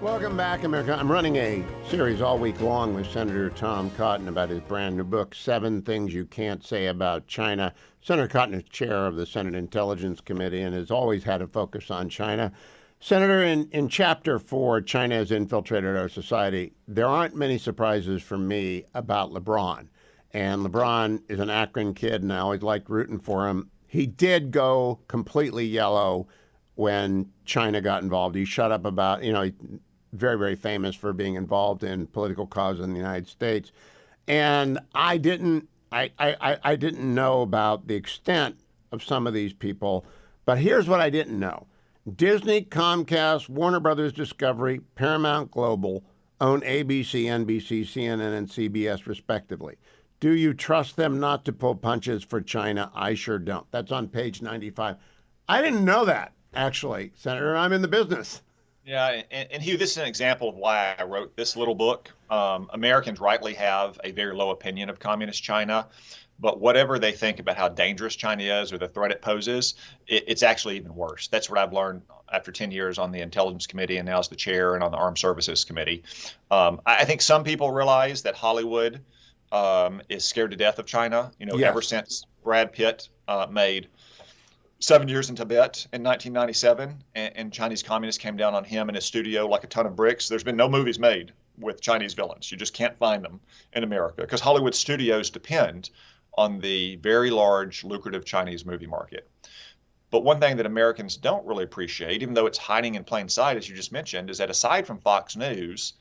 Welcome back, America. I'm running a series all week long with Senator Tom Cotton about his brand new book, 7 Things You Can't Say About China. Senator Cotton is chair of the Senate Intelligence Committee and has always had a focus on China. Senator, in Chapter 4, China has infiltrated our society, there aren't many surprises for me about LeBron. And LeBron is an Akron kid, and I always liked rooting for him. He did go completely yellow when China got involved. He shut up about, very, very famous for being involved in political causes in the United States. And I didn't know about the extent of some of these people, but here's what I didn't know. Disney, Comcast, Warner Brothers Discovery, Paramount Global own ABC, NBC, CNN, and CBS respectively. Do you trust them not to pull punches for China? I sure don't. That's on page 95. I didn't know that, actually, Senator. I'm in the business. Yeah, and Hugh, this is an example of why I wrote this little book. Americans rightly have a very low opinion of communist China, but whatever they think about how dangerous China is or the threat it poses, it's actually even worse. That's what I've learned after 10 years on the Intelligence Committee and now as the chair and on the Armed Services Committee. I think some people realize that Hollywood is scared to death of China, Yes. Ever since Brad Pitt made 7 Years in Tibet in 1997, and Chinese communists came down on him and his studio like a ton of bricks. There's been no movies made with Chinese villains. You just can't find them in America because Hollywood studios depend on the very large, lucrative Chinese movie market. But one thing that Americans don't really appreciate, even though it's hiding in plain sight, as you just mentioned, is that aside from Fox News,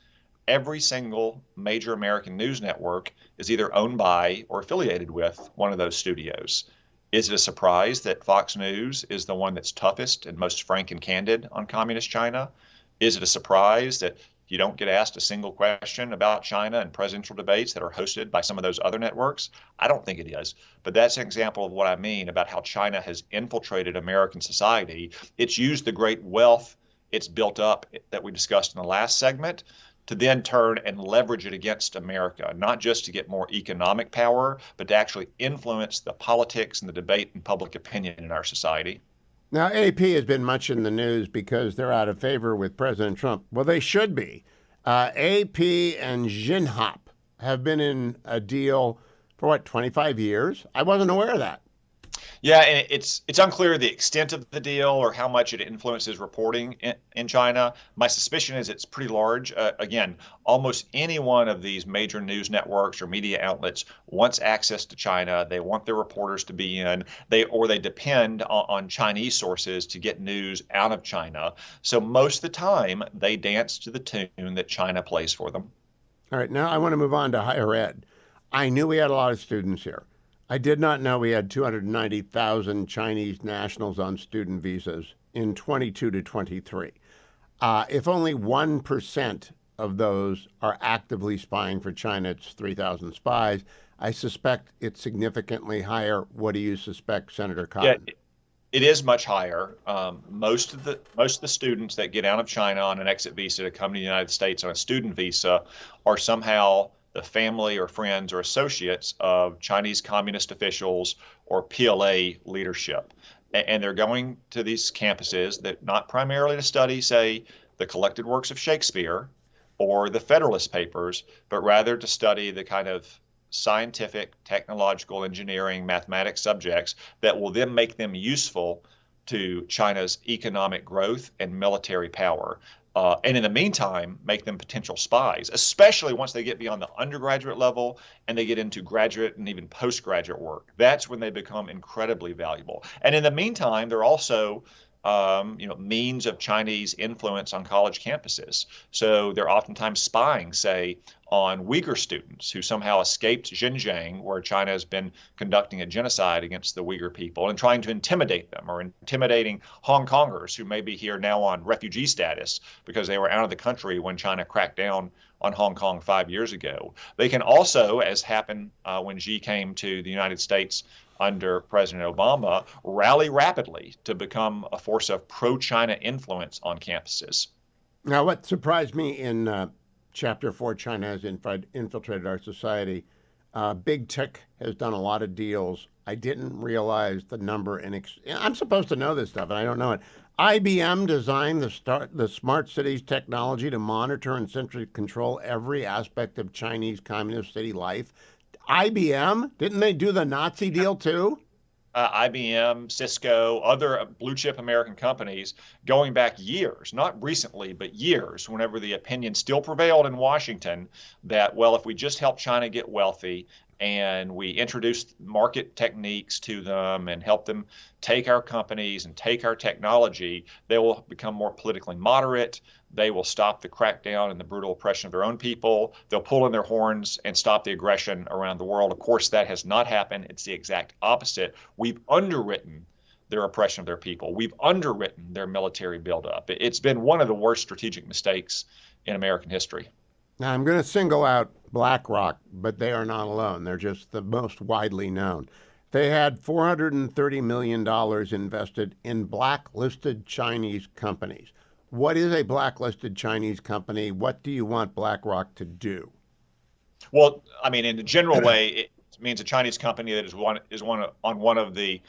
every single major American news network is either owned by or affiliated with one of those studios. Is it a surprise that Fox News is the one that's toughest and most frank and candid on communist China? Is it a surprise that you don't get asked a single question about China in presidential debates that are hosted by some of those other networks? I don't think it is. But that's an example of what I mean about how China has infiltrated American society. It's used the great wealth it's built up that we discussed in the last segment to then turn and leverage it against America, not just to get more economic power, but to actually influence the politics and the debate and public opinion in our society. Now, AP has been much in the news because they're out of favor with President Trump. Well, they should be. AP and Xinhap have been in a deal for, 25 years? I wasn't aware of that. Yeah, and it's unclear the extent of the deal or how much it influences reporting in China. My suspicion is it's pretty large. Again, almost any one of these major news networks or media outlets wants access to China. They want their reporters to be in. They depend on Chinese sources to get news out of China. So most of the time, they dance to the tune that China plays for them. All right, now I want to move on to higher ed. I knew we had a lot of students here. I did not know we had 290,000 Chinese nationals on student visas in 22 to 23. If only 1% of those are actively spying for China, it's 3,000 spies. I suspect it's significantly higher. What do you suspect, Senator Cotton? Yeah, it is much higher. Most of the students that get out of China on an exit visa to come to the United States on a student visa are somehow the family or friends or associates of Chinese communist officials or PLA leadership. And they're going to these campuses that not primarily to study, say, the collected works of Shakespeare or the Federalist Papers, but rather to study the kind of scientific, technological, engineering, mathematics subjects that will then make them useful to China's economic growth and military power. And in the meantime, make them potential spies, especially once they get beyond the undergraduate level and they get into graduate and even postgraduate work. That's when they become incredibly valuable. And in the meantime, they're also means of Chinese influence on college campuses. So they're oftentimes spying, say, on Uyghur students who somehow escaped Xinjiang, where China has been conducting a genocide against the Uyghur people, and trying to intimidate them, or intimidating Hong Kongers who may be here now on refugee status because they were out of the country when China cracked down on Hong Kong 5 years ago. They can also, as happened when Xi came to the United States under President Obama, rally rapidly to become a force of pro-China influence on campuses. Now, what surprised me in Chapter 4, China has infiltrated our society. Big Tech has done a lot of deals. I didn't realize the number. I'm supposed to know this stuff, and I don't know it. IBM designed the smart cities technology to monitor and centrally control every aspect of Chinese communist city life. IBM? Didn't they do the Nazi deal too? IBM, Cisco, other blue chip American companies going back years, not recently, but years, whenever the opinion still prevailed in Washington that, well, if we just help China get wealthy and we introduce market techniques to them and help them take our companies and take our technology, they will become more politically moderate. They will stop the crackdown and the brutal oppression of their own people. They'll pull in their horns and stop the aggression around the world. Of course, that has not happened. It's the exact opposite. We've underwritten their oppression of their people. We've underwritten their military buildup. It's been one of the worst strategic mistakes in American history. Now, I'm going to single out BlackRock, but they are not alone. They're just the most widely known. They had $430 million invested in blacklisted Chinese companies. What is a blacklisted Chinese company? What do you want BlackRock to do? Well, I mean, in a general way, it means a Chinese company that is on one of the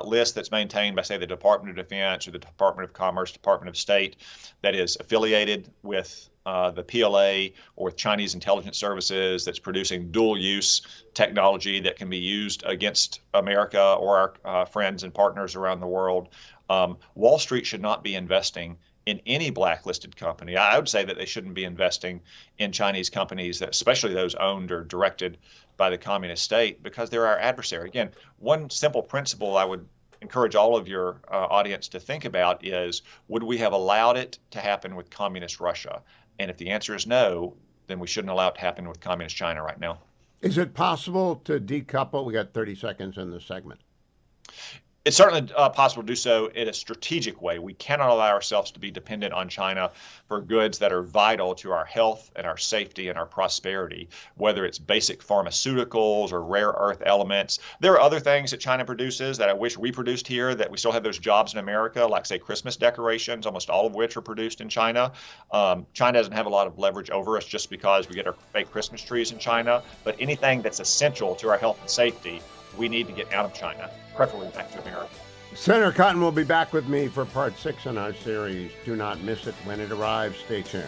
lists that's maintained by, say, the Department of Defense or the Department of Commerce, Department of State, that is affiliated with the PLA or with Chinese intelligence services, that's producing dual-use technology that can be used against America or our friends and partners around the world. Wall Street should not be investing in any blacklisted company. I would say that they shouldn't be investing in Chinese companies, that, especially those owned or directed by the communist state, because they're our adversary. Again, one simple principle I would encourage all of your audience to think about is, would we have allowed it to happen with communist Russia? And if the answer is no, then we shouldn't allow it to happen with communist China right now. Is it possible to decouple? We got 30 seconds in this segment. It's certainly possible to do so in a strategic way. We cannot allow ourselves to be dependent on China for goods that are vital to our health and our safety and our prosperity, whether it's basic pharmaceuticals or rare earth elements. There are other things that China produces that I wish we produced here, that we still have those jobs in America, like, say, Christmas decorations, almost all of which are produced in China. China doesn't have a lot of leverage over us just because we get our fake Christmas trees in China, but anything that's essential to our health and safety, we need to get out of China, preferably back to America. Senator Cotton will be back with me for part 6 in our series. Do not miss it when it arrives. Stay tuned.